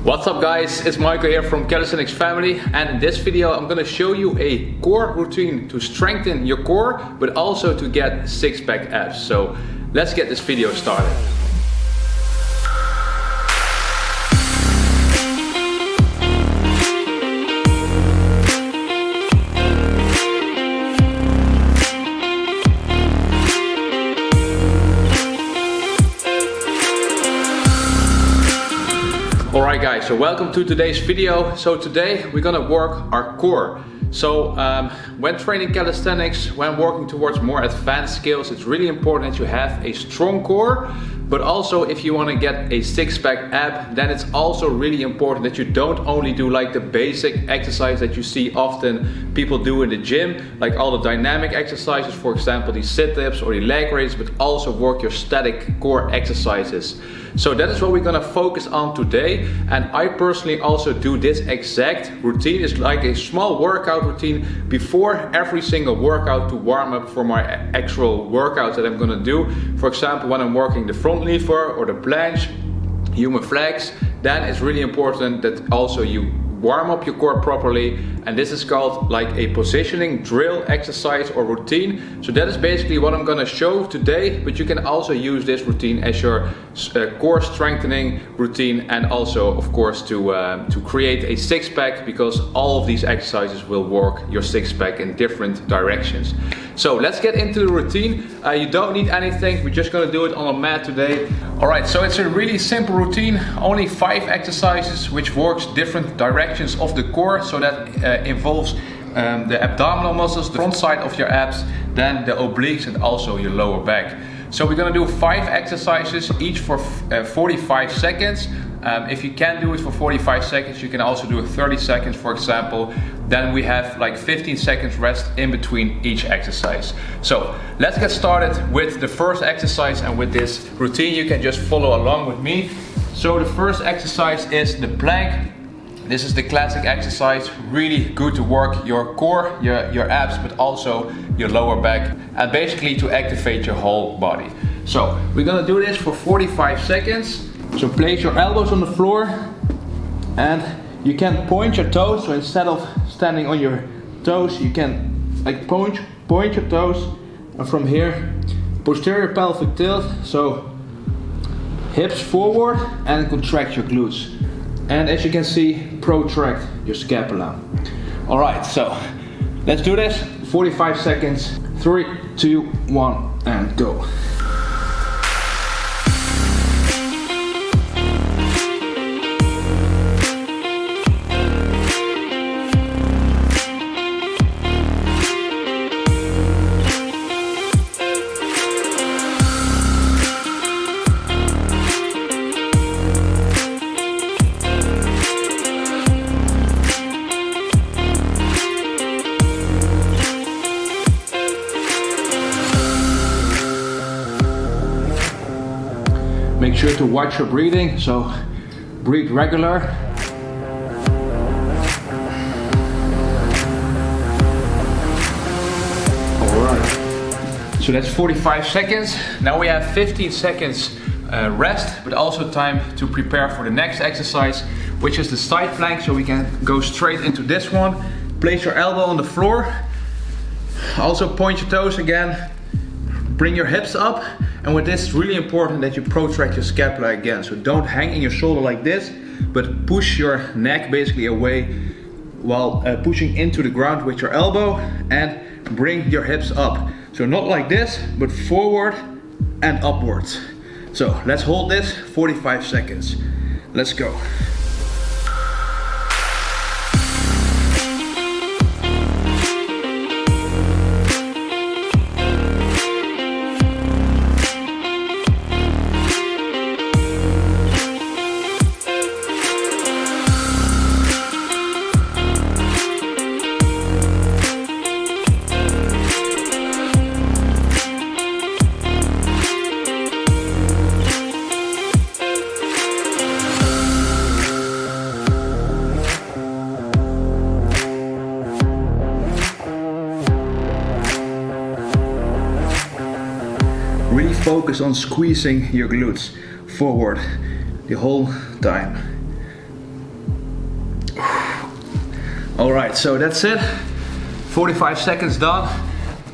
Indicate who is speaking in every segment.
Speaker 1: What's up guys, it's Michael here from Calisthenics Family, and in this video I'm gonna show you a core routine to strengthen your core but also to get six-pack abs. So let's get this video started. Alright guys, so welcome to today's video. So today we're gonna work our core. So when training calisthenics, when working towards more advanced skills, it's really important that you have a strong core. But also if you want to get a six-pack ab, then it's also really important that you don't only do like the basic exercise that you see often people do in the gym, like all the dynamic exercises, for example the sit-ups or the leg raises, but also work your static core exercises. So that is what we're gonna focus on today, and I personally also do this exact routine. It's like a small workout routine before every single workout to warm up for my actual workouts that I'm gonna do. For example, when I'm working the front lever or the planche, human flex, then it's really important that also you warm up your core properly, and this is called like a positioning drill exercise or routine. So that is basically what I'm gonna show today, but you can also use this routine as your core strengthening routine, and also of course to create a six-pack, because all of these exercises will work your six-pack in different directions. So let's get into the routine. You don't need anything, we're just gonna do it on a mat today. Alright, so it's a really simple routine, only 5 exercises which works different directions of the core. So that involves the abdominal muscles, the front side of your abs, then the obliques and also your lower back. So we're gonna do 5 exercises, each for 45 seconds. If you can't do it for 45 seconds, you can also do it 30 seconds, for example. Then we have like 15 seconds rest in between each exercise. So let's get started with the first exercise, and with this routine you can just follow along with me. So the first exercise is the plank. This is the classic exercise, really good to work your core, your abs, but also your lower back, and basically to activate your whole body. So we're gonna do this for 45 seconds. So place your elbows on the floor, and you can point your toes. So instead of standing on your toes, you can like point your toes, and from here, posterior pelvic tilt. So hips forward and contract your glutes. And as you can see, protract your scapula. Alright, so let's do this. 45 seconds. 3, 2, 1, and go. Make sure to watch your breathing, so breathe regular. Alright, so that's 45 seconds. Now we have 15 seconds rest, but also time to prepare for the next exercise, which is the side plank. So we can go straight into this one. Place your elbow on the floor. Also point your toes again. Bring your hips up, and with this it's really important that you protract your scapula again. So don't hang in your shoulder like this, but push your neck basically away while pushing into the ground with your elbow, and bring your hips up. So not like this, but forward and upwards. So let's hold this 45 seconds. Let's go. Really focus on squeezing your glutes forward the whole time. All right, so that's it. 45 seconds done.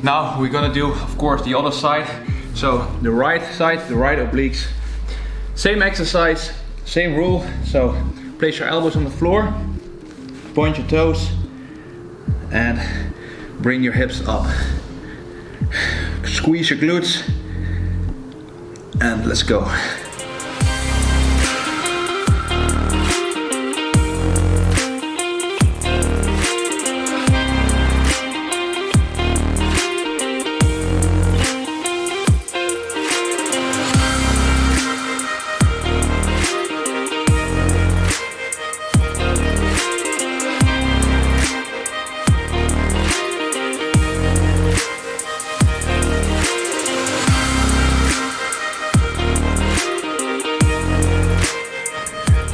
Speaker 1: Now we're gonna do, of course, the other side. So the right side, the right obliques. Same exercise, same rule. So place your elbows on the floor, point your toes, and bring your hips up. Squeeze your glutes, and let's go.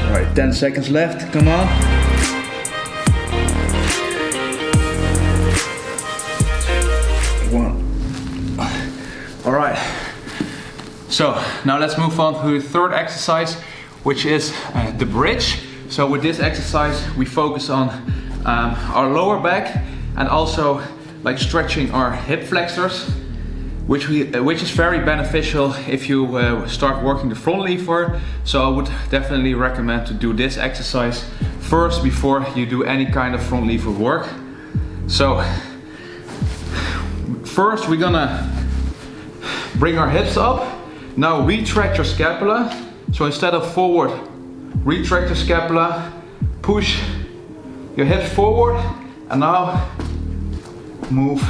Speaker 1: All right, 10 seconds left, come on. All right, so now let's move on to the third exercise, which is the bridge. So with this exercise, we focus on our lower back and also like stretching our hip flexors, which is very beneficial if you start working the front lever. So I would definitely recommend to do this exercise first before you do any kind of front lever work. So first we're gonna bring our hips up. Now retract your scapula. So instead of forward, retract your scapula, push your hips forward, and now move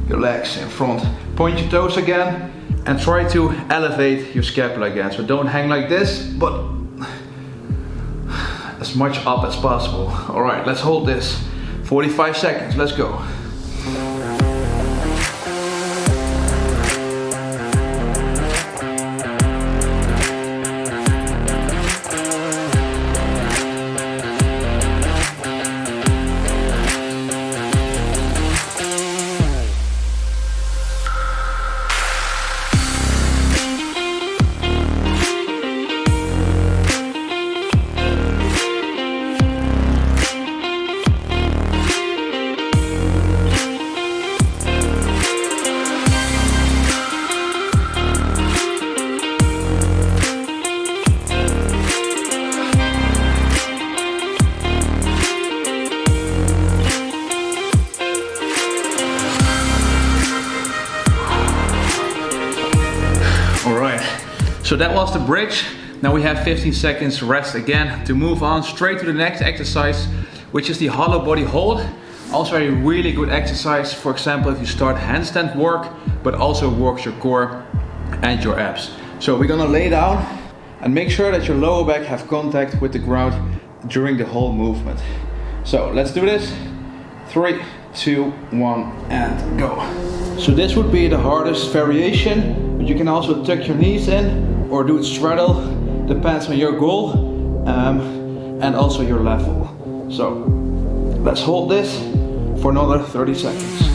Speaker 1: your legs in front. Point your toes again and try to elevate your scapula again. So don't hang like this, but as much up as possible. All right, let's hold this. 45 seconds, let's go. So that was the bridge. Now we have 15 seconds rest again to move on straight to the next exercise, which is the hollow body hold. Also a really good exercise, for example, if you start handstand work, but also works your core and your abs. So we're gonna lay down and make sure that your lower back have contact with the ground during the whole movement. So let's do this. 3, 2, 1, and go. So this would be the hardest variation, but you can also tuck your knees in or do it straddle, depends on your goal and also your level. So let's hold this for another 30 seconds.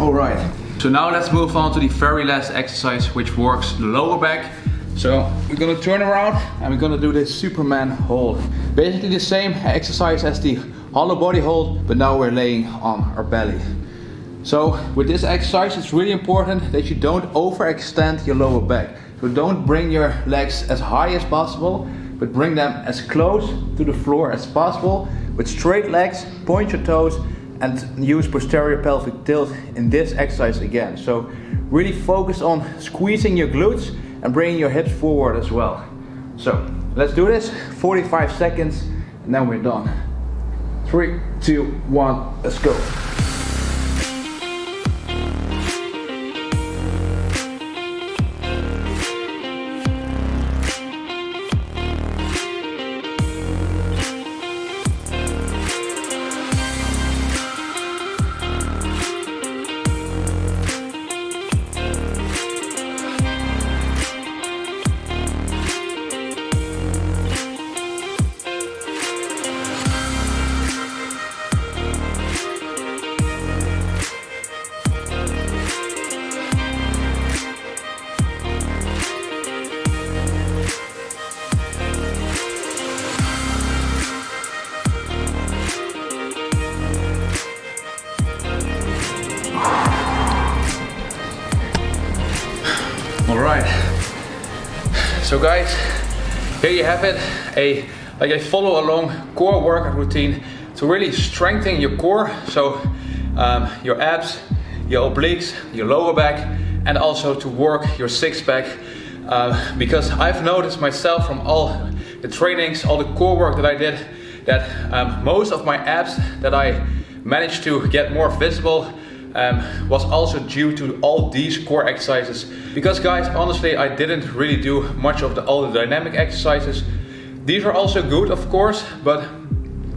Speaker 1: Alright, so now let's move on to the very last exercise, which works the lower back. So we're gonna turn around and we're gonna do this Superman hold. Basically the same exercise as the hollow body hold, but now we're laying on our belly. So with this exercise, it's really important that you don't overextend your lower back. So don't bring your legs as high as possible, but bring them as close to the floor as possible. With straight legs, point your toes, and use posterior pelvic tilt in this exercise again. So really focus on squeezing your glutes and bringing your hips forward as well. So let's do this, 45 seconds, and then we're done. 3, 2, 1, let's go. So guys, here you have it, a follow along core workout routine to really strengthen your core. So your abs, your obliques, your lower back, and also to work your six pack. Because I've noticed myself from all the trainings, all the core work that I did, that most of my abs that I managed to get more visible was also due to all these core exercises. Because guys, honestly, I didn't really do much of all the dynamic exercises. These are also good, of course, but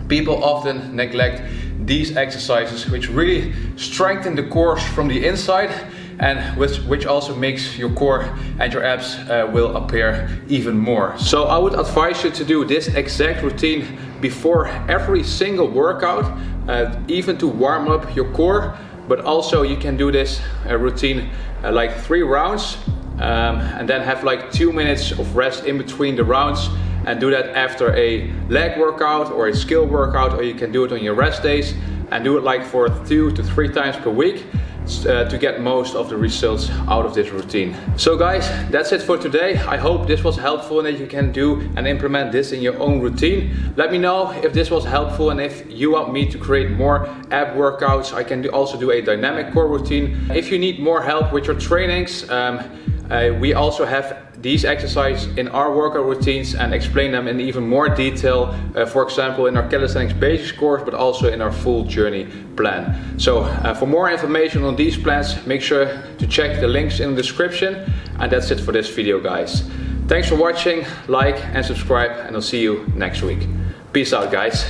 Speaker 1: people often neglect these exercises, which really strengthen the core from the inside, and which also makes your core and your abs will appear even more. So I would advise you to do this exact routine before every single workout, even to warm up your core. But also you can do this routine like 3 rounds and then have like 2 minutes of rest in between the rounds, and do that after a leg workout or a skill workout, or you can do it on your rest days and do it like for 2 to 3 times per week to get most of the results out of this routine. So guys, that's it for today. I hope this was helpful and that you can do and implement this in your own routine. Let me know if this was helpful, and if you want me to create more ab workouts, I can also do a dynamic core routine. If you need more help with your trainings, we also have these exercises in our workout routines and explain them in even more detail, for example in our calisthenics basics course, but also in our full journey plan. So for more information on these plans, make sure to check the links in the description. And that's it for this video, guys. Thanks for watching, like and subscribe, and I'll see you next week. Peace out, guys.